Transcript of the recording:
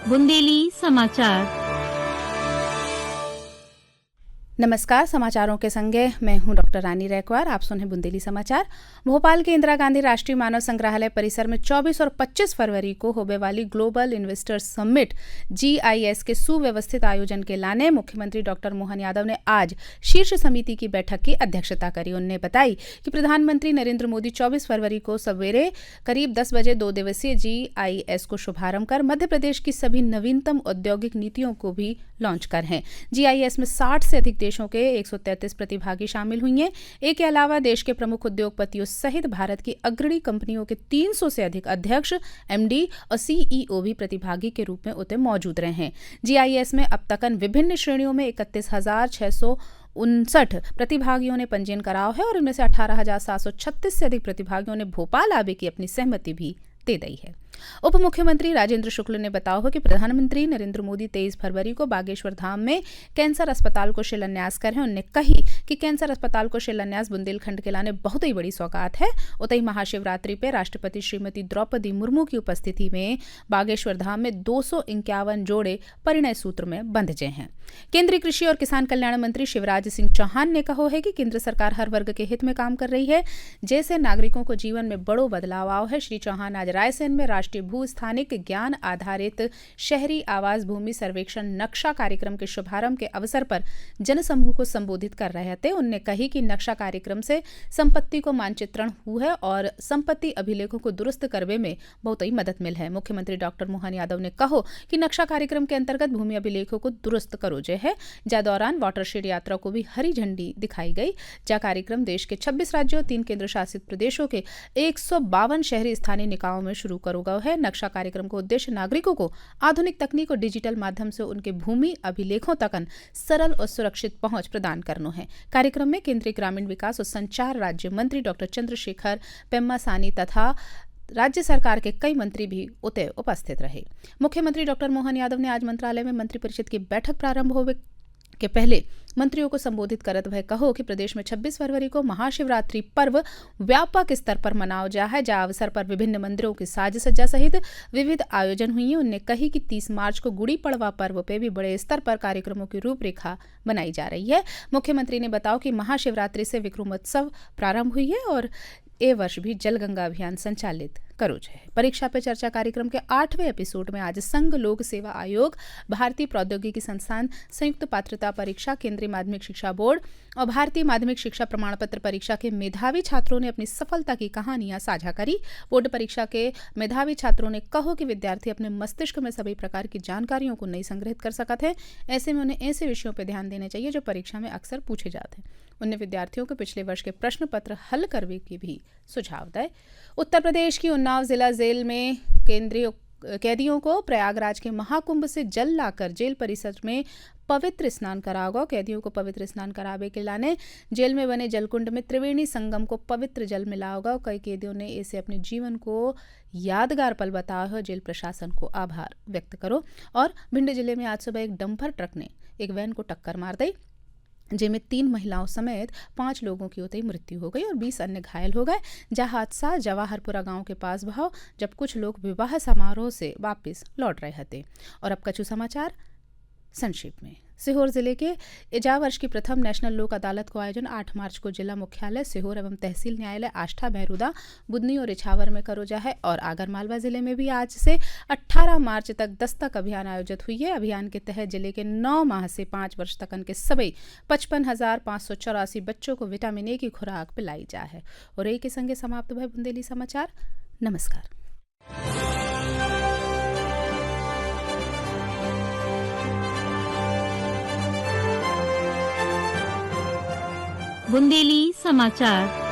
बुंदेली समाचार। नमस्कार, समाचारों के संगे मैं हूं डॉक्टर रानी रैकवार। आप सुन रहे बुंदेली समाचार। भोपाल के इंदिरा गांधी राष्ट्रीय मानव संग्रहालय परिसर में 24 और 25 फरवरी को होने वाली ग्लोबल इन्वेस्टर्स समिट GIS के सुव्यवस्थित आयोजन के लाने मुख्यमंत्री डॉक्टर मोहन यादव ने आज शीर्ष समिति की बैठक की अध्यक्षता करी। उन्होंने बताई कि प्रधानमंत्री नरेंद्र मोदी 24 फरवरी को सवेरे करीब 10 बजे 2 दिवसीय GIS को शुभारंभ कर मध्य प्रदेश की सभी नवीनतम औद्योगिक नीतियों को भी लॉन्च कर हैं। GIS में 60 से अधिक देशों के 133 प्रतिभागी शामिल हुई हैं। एक के अलावा देश के प्रमुख उद्योगपतियों सहित भारत की अग्रणी कंपनियों के 300 से अधिक अध्यक्ष, MD और CEO भी प्रतिभागी के रूप में उते मौजूद रहे हैं। GIS में अब तक विभिन्न श्रेणियों में 31,659 प्रतिभागियों ने पंजीयन कराया है और इनमें से 18,736 से अधिक प्रतिभागियों ने भोपाल आने की अपनी सहमति भी दे दी है। उप मुख्यमंत्री राजेंद्र शुक्ल ने बताया कि प्रधानमंत्री नरेंद्र मोदी 23 फरवरी को बागेश्वर धाम में कैंसर अस्पताल को शिलान्यास कर हैं। उन्होंने कही कि कैंसर अस्पताल को शिलान्यास बुंदेलखंड के लाने बहुत ही बड़ी सौगात है। उतई महाशिवरात्रि पे राष्ट्रपति श्रीमती द्रौपदी मुर्मू की उपस्थिति में बागेश्वर धाम में 251 जोड़े परिणय सूत्र में बंध गए हैं। केंद्रीय कृषि और किसान कल्याण मंत्री शिवराज सिंह चौहान ने कहा है कि केंद्र सरकार हर वर्ग के हित में काम कर रही है, जैसे नागरिकों को जीवन में बड़ो बदलाव आओ है। श्री चौहान आज रायसेन में राष्ट्रीय भू स्थानिक ज्ञान आधारित शहरी आवास भूमि सर्वेक्षण नक्शा कार्यक्रम के शुभारंभ के अवसर पर जनसमूह को संबोधित कर रहे थे। उन्होंने कही कि नक्शा कार्यक्रम से संपत्ति को मानचित्रण हुआ है और संपत्ति अभिलेखों को दुरुस्त करने में बहुत ही मदद मिल है। मुख्यमंत्री डॉक्टर मोहन यादव ने कहो कि नक्शा कार्यक्रम के अंतर्गत भूमि अभिलेखों को दुरुस्त करो है। जा दौरान वाटरशेड यात्रा को भी हरी झंडी दिखाई गई। जा कार्यक्रम देश के 26 राज्यों, 3 केंद्र शासित प्रदेशों के 152 शहरी स्थानीय निकायों में शुरू करो गया है। नक्शा कार्यक्रम का उद्देश्य नागरिकों को आधुनिक तकनीक और डिजिटल माध्यम से उनके भूमि अभिलेखों तक सरल और सुरक्षित पहुंच प्रदान करना है। कार्यक्रम में केंद्रीय ग्रामीण विकास और संचार राज्य मंत्री डॉक्टर चंद्रशेखर पेम्मासानी तथा राज्य सरकार के कई मंत्री भी उते उपस्थित रहे। मुख्यमंत्री डॉक्टर मोहन यादव ने आज मंत्रालय में मंत्रिपरिषद की बैठक प्रारंभ होने के पहले मंत्रियों को संबोधित करते हुए कहो कि प्रदेश में 26 फरवरी को महाशिवरात्रि पर्व व्यापक स्तर पर मनाया जा है। जहाँ अवसर पर विभिन्न मंदिरों की साज सज्जा सहित विविध आयोजन हुई हैं। उन्होंने कही कि 30 मार्च को गुड़ी पड़वा पर्व पे भी बड़े स्तर पर कार्यक्रमों की रूपरेखा बनाई जा रही है। मुख्यमंत्री ने बताया कि महाशिवरात्रि से विक्रमोत्सव प्रारंभ हुई है और ए वर्ष भी जल गंगा अभियान संचालित करो है। परीक्षा पे चर्चा कार्यक्रम के 8वें एपिसोड में आज संघ लोक सेवा आयोग, भारतीय प्रौद्योगिकी संस्थान, संयुक्त पात्रता परीक्षा, केंद्रीय माध्यमिक शिक्षा बोर्ड और भारतीय माध्यमिक शिक्षा प्रमाण पत्र परीक्षा के मेधावी छात्रों ने अपनी सफलता की कहानियां साझा करी। बोर्ड परीक्षा के मेधावी छात्रों ने कहो कि विद्यार्थी अपने मस्तिष्क में सभी प्रकार की जानकारियों को नहीं संग्रहित कर सकते हैं। ऐसे में उन्हें ऐसे विषयों पर ध्यान देना चाहिए जो परीक्षा में अक्सर पूछे जाते हैं। उन्हें विद्यार्थियों को पिछले वर्ष के प्रश्न पत्र हल करने की भी सुझाव दिए। उत्तर प्रदेश की उन्नाव जिला जेल में केंद्रीय कैदियों को प्रयागराज के महाकुंभ से जल लाकर जेल परिसर में पवित्र स्नान कराओगा। कैदियों को पवित्र स्नान करावे के लाने जेल में बने जलकुंड में त्रिवेणी संगम को पवित्र जल मिलाओगा। कई कैदियों ने इसे अपने जीवन को यादगार पल बताया है। जेल प्रशासन को आभार व्यक्त करो। और भिंड जिले में आज सुबह एक डंपर ट्रक ने एक वैन को टक्कर मार दी, जिनमें 3 महिलाओं समेत 5 लोगों की होते ही मृत्यु हो गई और 20 अन्य घायल हो गए। जहां हादसा जवाहरपुरा गांव के पास भाव जब कुछ लोग विवाह समारोह से वापस लौट रहे थे। और अब कछु समाचार संक्षिप्त में। सीहोर जिले के इजा वर्ष की प्रथम नेशनल लोक अदालत को आयोजन 8 मार्च को जिला मुख्यालय सीहोर एवं तहसील न्यायालय आष्ठा बहरूदा, बुदनी और इछावर में करो जा है। और आगरमालवा जिले में भी आज से 18 मार्च तक दस्तक अभियान आयोजित हुई है। अभियान के तहत जिले के 9 माह से 5 वर्ष तक के सभी 55,584 बच्चों को विटामिन ए की खुराक पिलाई जा है। और एक के संगे समाप्त भय बुंदेली समाचार। नमस्कार। बुंदेली समाचार।